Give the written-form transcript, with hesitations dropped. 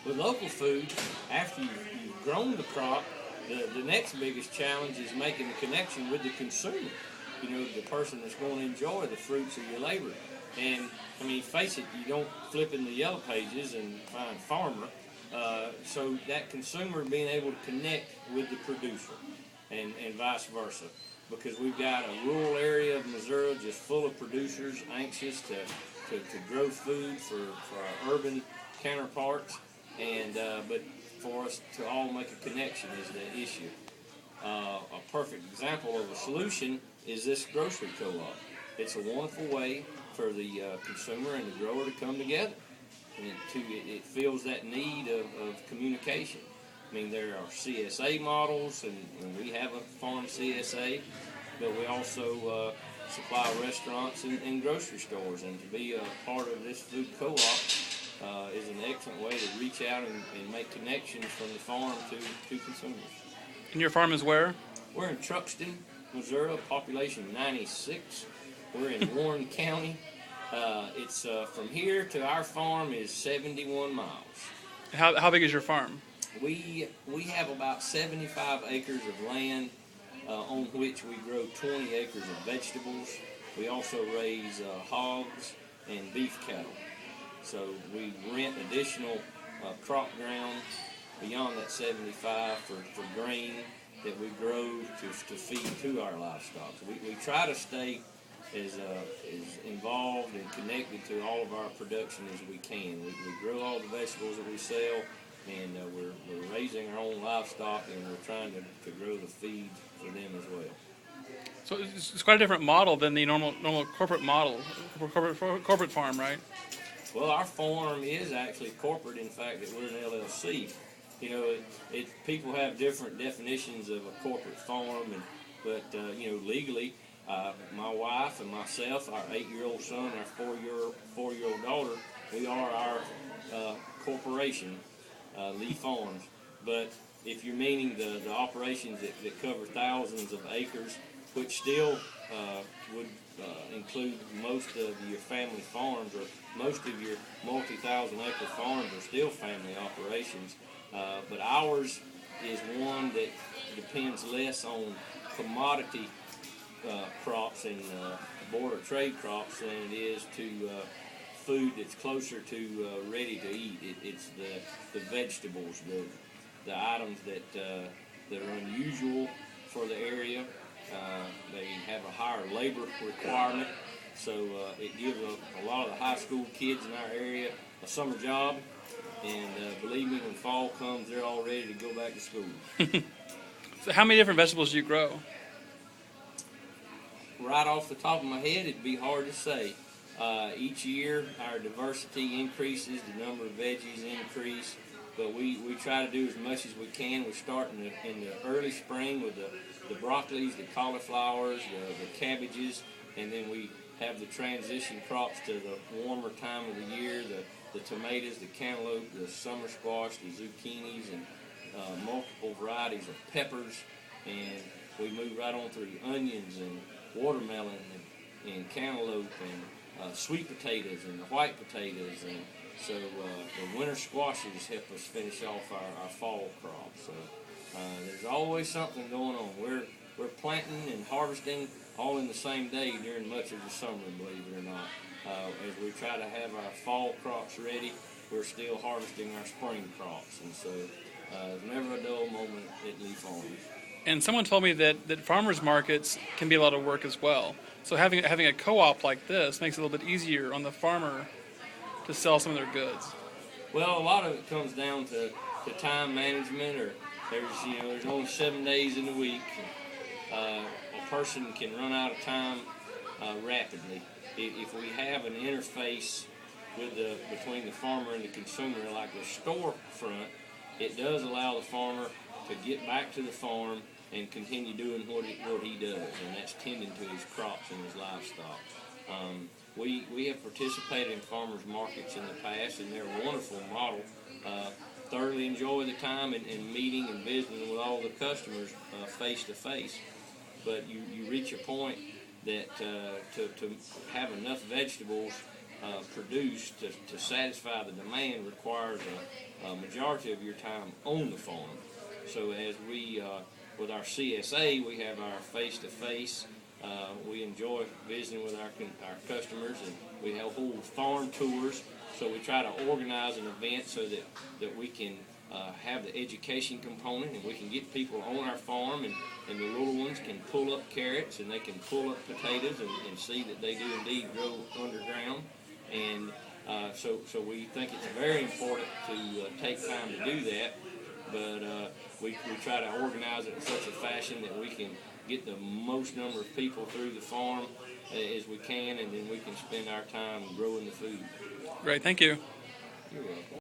With local food, after you've grown the crop, the next biggest challenge is making the connection with the consumer. The person that's going to enjoy the fruits of your labor. And, I mean, face it, you don't flip in the yellow pages and find farmer. So that consumer being able to connect with the producer and vice versa. Because we've got a rural area of Missouri just full of producers anxious to grow food for our urban counterparts. And but for us to all make a connection is the issue. A perfect example of a solution is this grocery co-op. It's a wonderful way for the consumer and the grower to come together. And it fills that need of communication. I mean, there are CSA models, and we have a farm CSA, but we also supply restaurants and grocery stores. And to be a part of this food co-op is an excellent way to reach out and make connections from the farm to consumers. And your farm is where? We're in Truxton, Missouri, population 96. We're in Warren County. It's from here to our farm is 71 miles. How big is your farm? We have about 75 acres of land on which we grow 20 acres of vegetables. We also raise hogs and beef cattle. So we rent additional crop ground beyond that 75 for grain that we grow to feed to our livestock. So we try to stay as involved and connected to all of our production as we can. We grow all the vegetables that we sell, and we're raising our own livestock, and we're trying to grow the feed for them as well. So it's quite a different model than the normal corporate model, corporate farm, right? Well, our farm is actually corporate, in fact, that we're an LLC. People have different definitions of a corporate farm, but legally, my wife and myself, our 8-year-old son, and our 4-year-old daughter, we are our corporation, Lee Farms. But if you're meaning the operations that cover thousands of acres, which still would include most of your family farms, or most of your multi-thousand acre farms are still family operations. But ours is one that depends less on commodity crops and border trade crops than it is to food that's closer to ready to eat. It's the vegetables, the items that are unusual for the area. They have a higher labor requirement, so it gives a lot of the high school kids in our area a summer job. And believe me, when fall comes, they're all ready to go back to school. So how many different vegetables do you grow? Right off the top of my head, it'd be hard to say. Each year, our diversity increases, the number of veggies increase, but we try to do as much as we can. We start in the early spring with the broccolis, the cauliflowers, the cabbages, and then we have the transition crops to the warmer time of the year, the tomatoes, the cantaloupe, the summer squash, the zucchinis, and multiple varieties of peppers. And we move right on through the onions and watermelon and cantaloupe and sweet potatoes and the white potatoes. And so the winter squashes help us finish off our fall crop. So there's always something going on. We're planting and harvesting all in the same day during much of the summer, believe it or not. As we try to have our fall crops ready, we're still harvesting our spring crops. And so there's never a dull moment at Lee Farms. And someone told me that farmers markets can be a lot of work as well. So having a co-op like this makes it a little bit easier on the farmer to sell some of their goods. Well, a lot of it comes down to time management, or there's only 7 days in the week. A person can run out of time rapidly. If we have an interface between the farmer and the consumer, like the storefront, it does allow the farmer to get back to the farm and continue doing what he does, and that's tending to his crops and his livestock. We have participated in farmers markets in the past, and they're a wonderful model. Thoroughly enjoy the time and meeting and visiting with all the customers face to face. But you reach a point that to have enough vegetables produce to satisfy the demand requires a majority of your time on the farm. So as we, with our CSA, we have our face-to-face. We enjoy visiting with our customers, and we hold farm tours. So we try to organize an event so that we can have the education component, and we can get people on our farm, and the little ones can pull up carrots, and they can pull up potatoes, and see that they do indeed grow underground. And so we think it's very important to take time to do that, but we try to organize it in such a fashion that we can get the most number of people through the farm as we can, and then we can spend our time growing the food. Great, thank you. You're welcome.